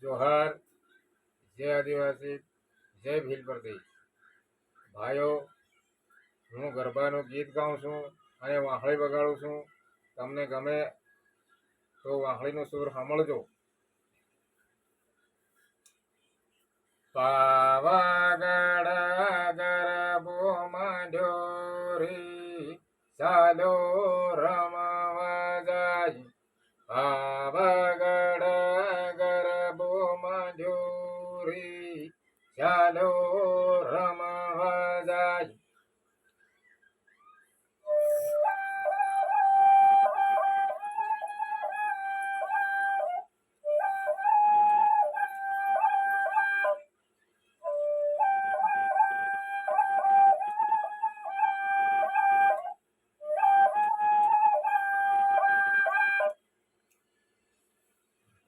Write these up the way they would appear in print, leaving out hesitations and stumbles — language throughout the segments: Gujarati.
जोहार। जय आदिवासी, जय भील प्रदेश। भाईओ, हूँ गरबाનું ગીત ગાઉં છું અને વાંહળી વગાડું છું। તમને ગમે તો વાંહળીનો સૂર સાંભળજો। પાવાગઢ ગરબો માંડ્યો રે, ચાલો રમવા જાય। પાવાગઢ ગરબો માંડ્યો રે, ચાલો રમવા જાય।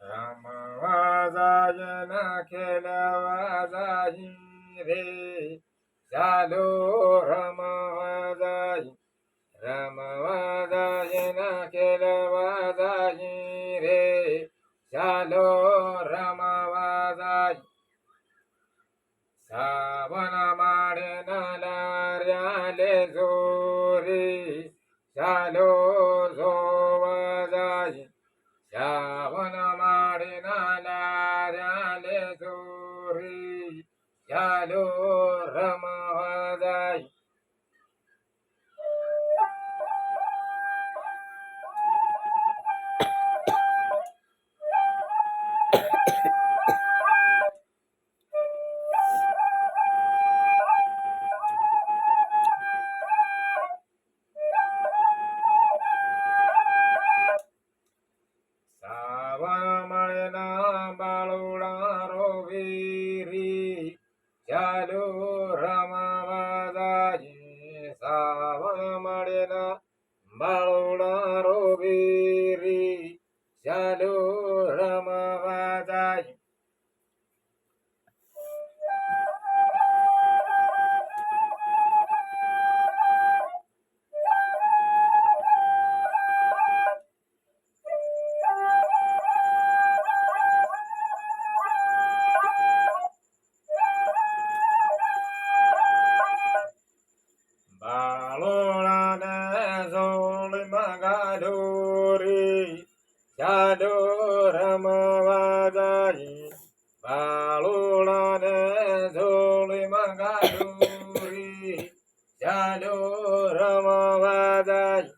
રમવા જાય ના ખેલવા જાય રે, ચાલો રમવા જાય। રમવા જાય ના ખેલવા જાય રે, ચાલો રમવા જાય। સાવન માળે ના લાર્યા લે જોરી, ચાલો જોવા જાય। સાવન માળે ના લાર્યા લે જોરી, ચાલો રમવા જાય। સાવન મળે ના બાળુડા રોવીરી, ચાલો રમવા જાય। સાવન મળે ના બાળુડા રોવીરી, ચાલો રમવા જાય। બાળોડાને ઝોળમાં ગાઢો રે, ચાલો રમવા જાય। બાળોડાને ઝોળમાં ગાઢો રે, ચાલો રમવા જાય।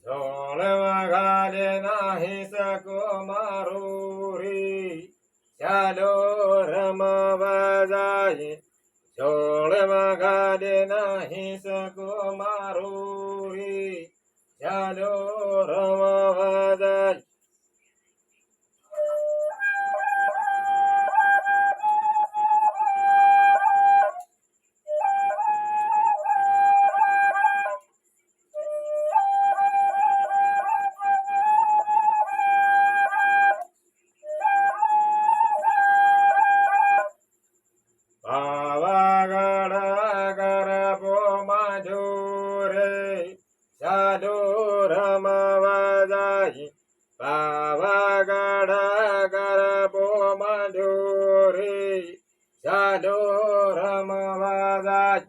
ઝોળમાં ગાલે નાહી શકો મારું રે, ચાલો રમવા જાય। ઝોળમાં ગાલે નાહી શકો મારું રે, ચાલો રમવા જાય। પાવાગઢ ગરબો માંડ્યો રે, ચાલો રમવા જાય। પાવાગઢ ગરબો માંડ્યો રે, ચાલો રમવા જાય।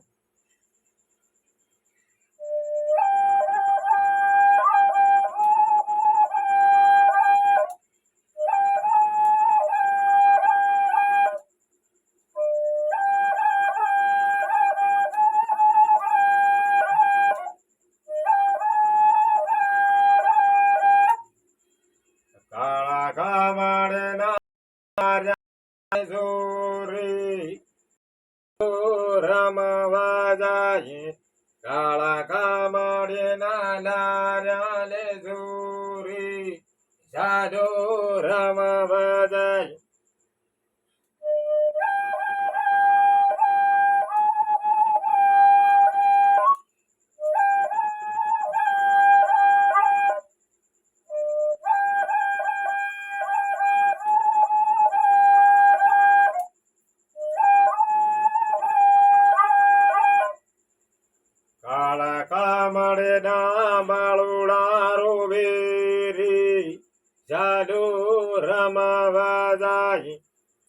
કાળા કામડે ના જોરી, રમવા જાય। કાળા કામડે ના લાર્યા લે જોરી, ચાલો રમવા જાય। કામળના બાળુડા રોવેરી જાડો રમવા જાય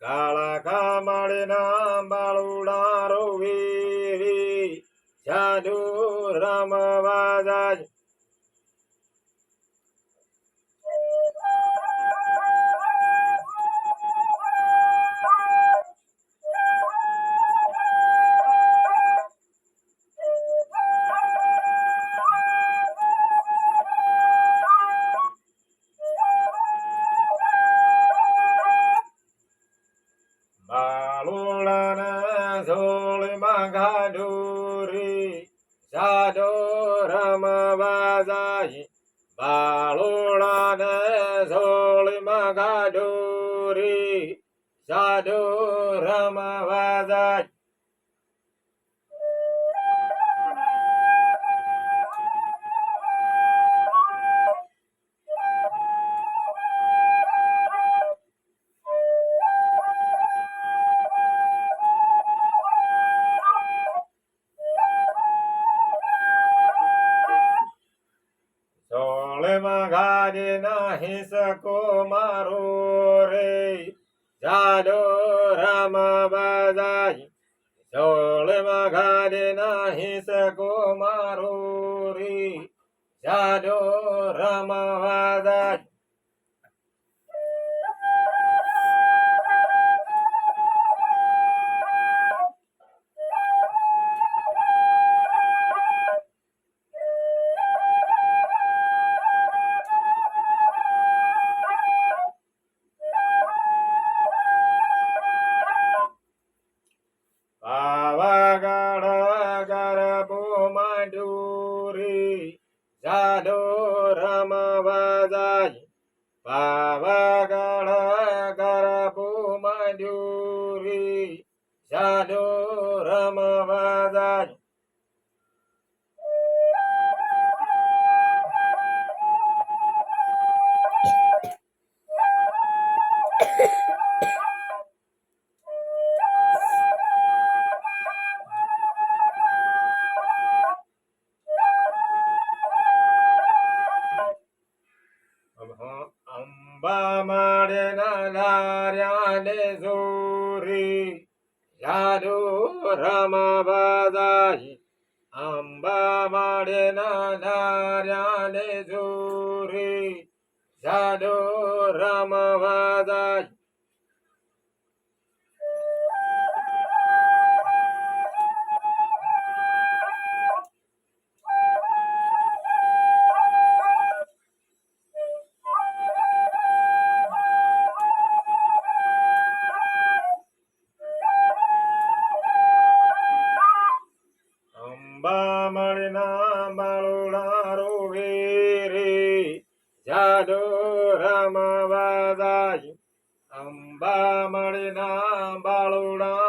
કાળા કામળના બાળુડા રોવેરી જાડો રમવા જાય બાળોડાના ઝોળમાં ગાડોરી જાડો રમવા જાય બાળોડાના ઝોળમાં ગાડોરી જાડો રમવા જાય ઝોળમાં ગાડે નાહી શકો મારો રે જાડો રમવા જાય ઝોળમાં ગાડે નાહી શકો મારો રે જાડો રમવા જાય પાવાગઢ ગરબો માંડુરી જાડો રમવા જાય પાવાગઢ ગરબો માંડુરી જાડો રમવા જાય અંબા માળેના લાર્યાને જોરી જાડો રમવા જાય અંબા માળેના લાર્યાને જોરી જાડો રમવા જાય અંબા મળના બાળુડા રોવેરી જાડો રમવા જાય અંબા મળના બાળુડા